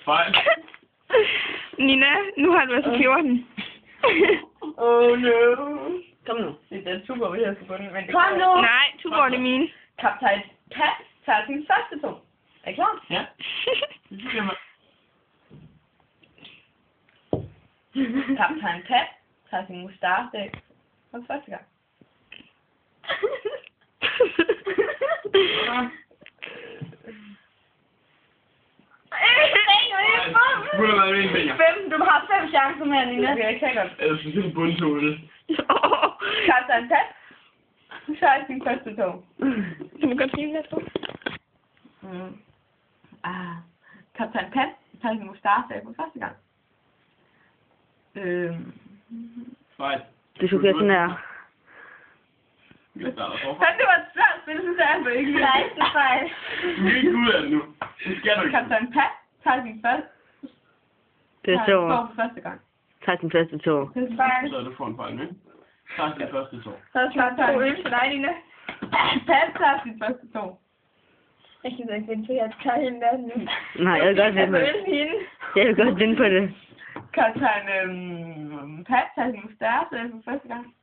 Fejl. Nina, nu har du altså 14. Oh no. Kom nu. Det er den Tuborg, vi har forbundet. Men det Kom nu. Nej, Tuborg er mine. Kaptajn Pat tager sin første to. Er I klar? Ja. Det synes jeg, man. Kaptajn Pat tager sin mustache for første gang. Hun har været med en finger. 5. Du har 5 chancer mere, Nina. Okay, jeg kan godt. Jeg synes, det er bundtålet. Kaptajn Pat tager sin første to. Kan du godt sige det, tror Kaptajn Pat tager sin mustache for første gang. Fejl. Det skulle være sådan her. Jeg starter forfra. Men det var et svært spil, synes jeg, for ikke. Nej, det er fejl. Du kan ikke ud af det nu. Det skal du ikke. Kaptajn Pat tager sin første. Det er to så. for første gang. Tag sin første tog. Det er fejl. Så er du får en fejl, ikke? Tager din første tår. Så tager 2 øl til dig, Nina. Pat tager sin første to. Jeg kan ikke vinde på, at jeg tager hende der nu. Nej, jeg vil godt vinde på det. hende. Jeg vil godt vinde på det. Kaptajn Pat tager sin mustache for første gang.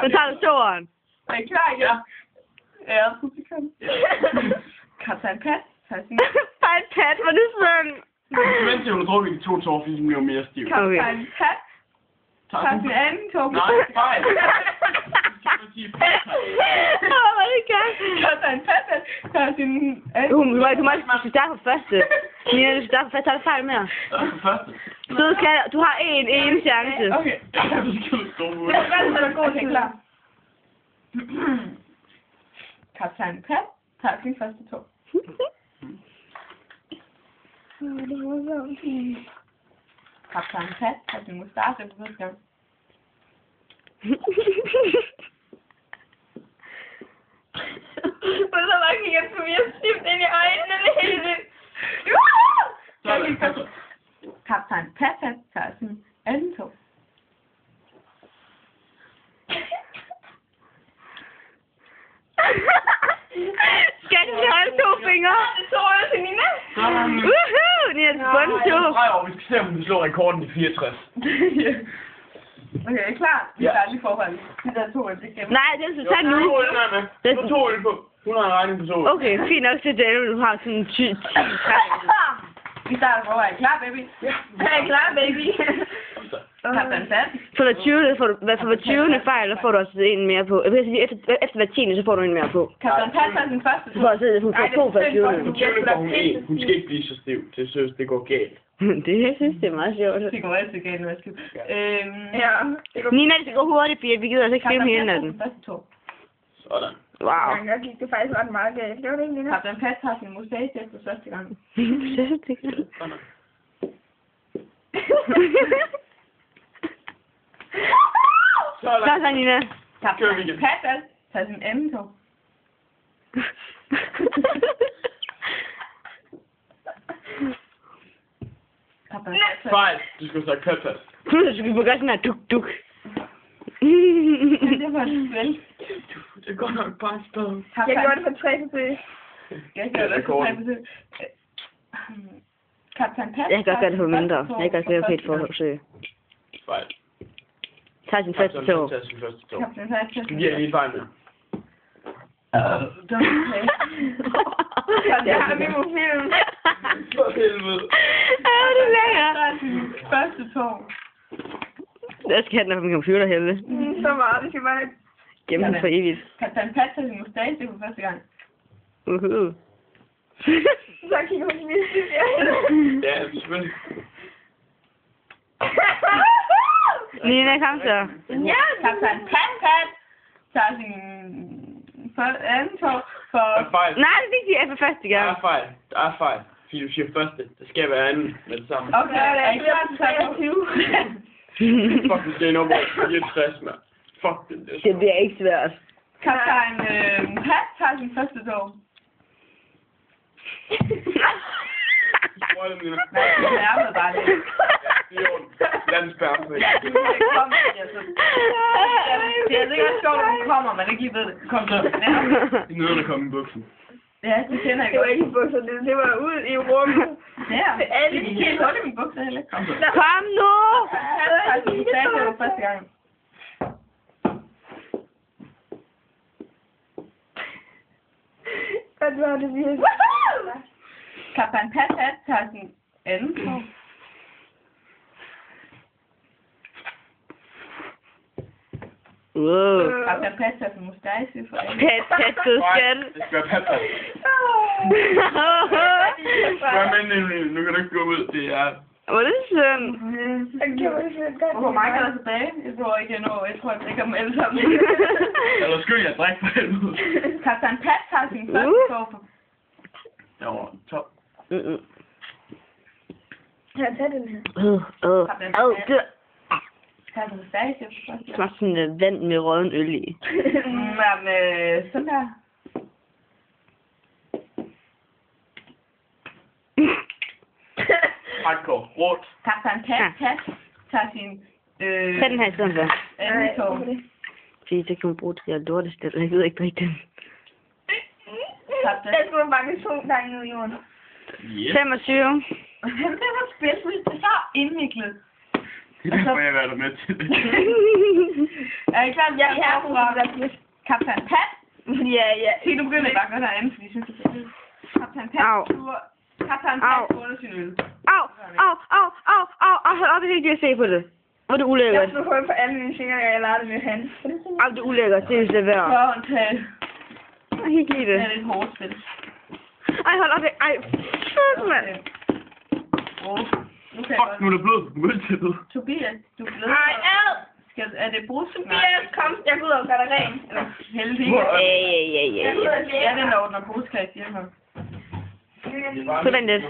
Så tager du toeren. Er I klar, ja? Ja, publikum. Kaptajn Pat tager sin... Fejl Pat, hvor det sådan. Mens jeg har drukket de 2 tår, fordi hun bliver mere stiv. Kaptajn Pat tager sin anden tog. Nej, fejl. Kaptajn Pat tager sin anden... Du må ikke starte på første. Nina, du skal starte på første. Tager du fejl mere? På første. Så du har en chance. Okay. Det skal du stå ud. Det er faktisk god til, klar. Kaptajn Pat tager sin første tog. Kaptajn Pat tager sin mustache for første gang. Og så var jeg så mere stift ind i øjnene hele. Kaptajn Pat tager sin anden tog. Skal du holde 2 fingre? Det tror jeg til Nina. Woohoo! Nina, du bundet 2. Vi skal se, om vi slår rekorden i 64. Okay, er I klar? Vi starter lige forholdet. De der 2 det gennem. Nej, det skal du tage nu. Du har 2 øl på. Hun har en regning på 2 øl. Okay, fint nok til det, du har sådan 10. Vi starter forholdet. Er I klar, baby? Ja. Er I klar, baby? Kaptajn Pat. For hver 20. fejl, der får du også en mere på. Jeg vil sige, efter hver 10. så får du en mere på. Kaptajn Pat tager sin første Så får jeg se, hun får 2 for 20. Hun får hun 1. Hun skal ikke blive så stiv. Det synes, det går galt. Det synes jeg er meget sjovt. Det går altid galt, når jeg skal. Ja. Nina, det skal gå hurtigt, Pia. Vi gider altså ikke filme hele natten. Sådan. Wow. Jeg gik det faktisk ret meget galt. Det var det ikke, Nina? Kaptajn Pat tager sin mustache for første gang. Så Nina. Kaptajn Pat tager sin anden tog. Fejl. Du skal sige kat. Du skal gøre sådan her duk. Det var et spil. Det går nok bare et spil. Jeg gjorde det for 3 forsøg. Jeg gjorde det for 3 forsøg. Kaptajn Pat. Jeg kan godt gøre det på mindre. Jeg kan godt gøre det på et forsøg. Fejl. Tag sin første tog. Kaptajn Pat. Du giver lige en fejl med. Jeg har min mobil. For helvede. Det er lækkert. Der er sin første tog. Jeg skal have den på min computer, helvede. Så meget, det skal bare... Gemme den for evigt. Kaptajn Pat tager sin mustache for første gang. Så kigger hun min stil. Ja, selvfølgelig. Nina, kom så. Ja, Kaptajn Pat tager sin anden tog for... Fejl. Nej, det er ikke jeg for første gang. Der er fejl. Fordi du siger første. Det skal være anden med det samme. Okay, er I klar til 23? Fuck, vi skal ind over 64, mand. Fuck, det bliver ikke svært. Kaptajn Pat tager sin første tog. rolle, Nina. Nej, du nærmede bare lidt. Det er jo landets bærelse. Du må ikke komme, altså. Det er sikkert sjovt, at hun kommer, men ikke lige ved det. Kom så. Det er noget, der kommer i buksen. Ja, det kender jeg Det var godt. ikke i bukser, det var ud i rummet. Ja, det gik helt godt i min bukser heller. Kom så. Kom nu! Du sagde det jo første gang. Hvad var det virkelig? Kaptajn Pat tager sin anden på. Wow. Kaptajn Pat tager sin mustache for alle. Pat, sød skat. Det skal være Pat. Hvad men nu kan du ikke gå ud. Det er... Hvor er det synd. Hvor mange er der tilbage? Jeg tror ikke, jeg tror, jeg drikker dem alle sammen. Eller skyld, jeg drikker for helvede. Kaptajn Pat tager sin første kåbe. Jeg var top. Kan jeg tage den her? Det Tager sin mustache. smager sådan lidt vand med rødden øl i. Jamen, sådan der. Hardcore. Råt. Kaptajn Pat tager sin Tag den her i stedet for. anden kåbe. Fordi så kan man bruge til at lortestil. Jeg ved ikke drikke den. Den skulle banke 2 gange ned i jorden. Yes. 25. Jamen, det var spillet. Det er så indviklet. Det er derfor, jeg har været med til det. Er I klar? Jeg er herfra. Kaptajn Pat. Ja. Se, nu begynder jeg bare at gøre noget andet, fordi jeg synes, det er fedt. Kaptajn Pat. Au. Kaptajn Pat ruller sin øl. Au. Hold op, det er ikke at se på det. Hvor er det ulækkert. Jeg slog hul på alle mine fingre, og jeg lavede det med hand. Au, det er ulækkert. Det er slet værd. Håndtag. Jeg kan ikke lide Det det. er lidt hårdt spil. Ej, hold op. Ej, fuck, mand. Nu kan jeg Fuck, nu er det blod på gulvtæppet. Tobias, du er blevet... Ej, ad! Er det brus? Tobias, kom. Jeg går ud og gør dig ren. Heldig. Ja. Ja, den ordner bruskab hjemme. Så vent lidt.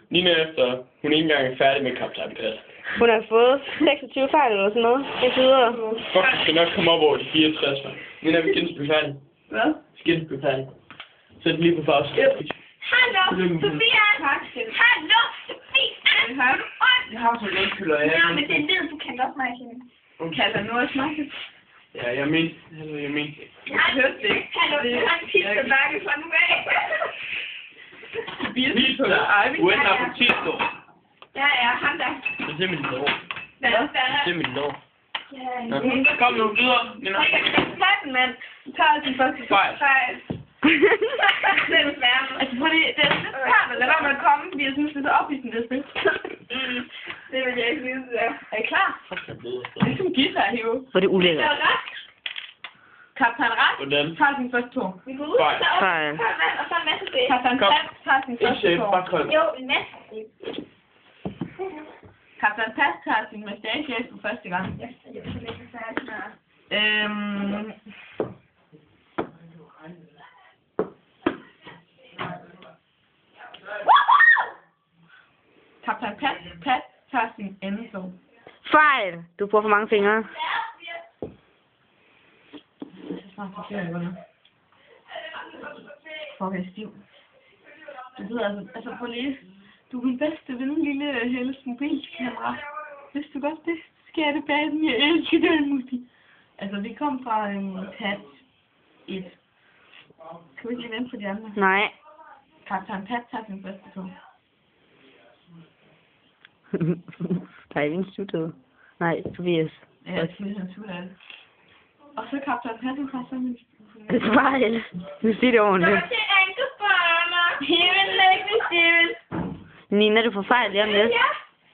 Nina efter, hun ikke engang er færdig med Kaptajn Pat. Hun har fået 26 fejl eller sådan noget. Indtil videre. Fuck, du skal nok komme op over de 64. Nina, vi skal blive færdige. Hvad? Vi skal blive færdige. Sæt den lige på pause. Hallo, Tobias. Hallo, Tobias. Jeg har så lidt skylder af. Ja, men det er lyd, du kan godt smage hende. Kan der noget smage? Ja, jeg mente. Jeg hørte det ikke. Hallo, du har en pizza bakke fra nu af. Pizza. Uden appetito. Ja, ham der. Det er simpelthen lov. Hvad er det? Simpelthen lov. Ja, Kom nu, videre. Nina. tag den, mand. Du tager din første Fejl. Det er desværre. Altså, fordi det er lidt svært at lade være med at komme, fordi jeg synes, det er så ophidsende, det spil. Det vil jeg ikke vide, det er. Er I klar? Det er som guitar, Hivo. Hvor er det ulækkert. Det er ret. Kaptajn Ret Hvordan? tager sin første tur. Vi går ud, Fejl. så op, Fejl. og så en masse det. Kaptajn Kom. Pat tager sin Ikke første chef, tur. bare koldt. Jo, en masse det. Kaptajn Pat tager sin mustache af for første gang. Ja, jeg vil ikke færdig snart. Kaptajn Pat tager sin anden tur. Fejl. Du får for mange fingre. Så snart så ser jeg godt nok. Fuck, jeg er stiv. Du ved altså prøv lige. Du er min bedste ven, lille Helles mobilkamera. Vidste du godt det? Skattebaden, jeg elsker den musik. Altså, vi kom fra en Pat 1. Skal vi ikke lige vente på de andre? Nej. Kaptajn Pat tager sin første tur. Der er ingen sluttet. Nej, Tobias. Ja, jeg synes, han suger af det. Og så Kaptajn Pat, han tager så min... Fejl. Nu siger det ordentligt. til ankerbørner. Here like the stairs. Nina, du får fejl lige om lidt. Ja,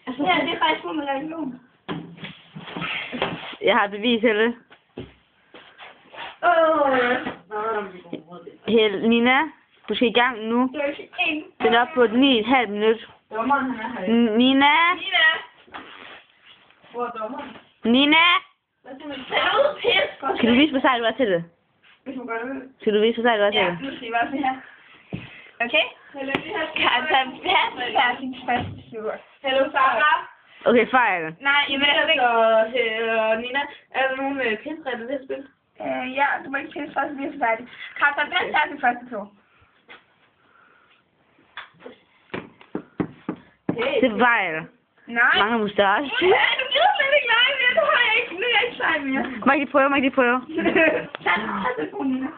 altså, ja, det er faktisk på min religion. Jeg har et bevis, Helle. Nina, du skal i gang nu. Det er ikke en. Den er op på 9,5 minut. Dommeren, han er her. Nina! Hvor er dommeren? Nina! Hvad skal man tage ud? Pis. Skal du vise, hvor sej du er til det? Hvis man gør det. Skal du vise, hvor sej du er til Ja, det? nu skal I bare se her. Okay? Kaptajn Pat tager sin første tur. Hallo, Sarah. Okay, fejl. Nej, jeg ved det ikke. Nina, er der nogen pisregler i det her spil? Ja, du må ikke pisse først, vi er færdige. Kaptajn Pat tager sin første tur. Det er fejl. Nej. Mange mustache. Ja, du gider slet ikke lege mere. Det har jeg ikke. Nu er jeg ikke sej mere. Må jeg ikke lige prøve? Tag telefonen.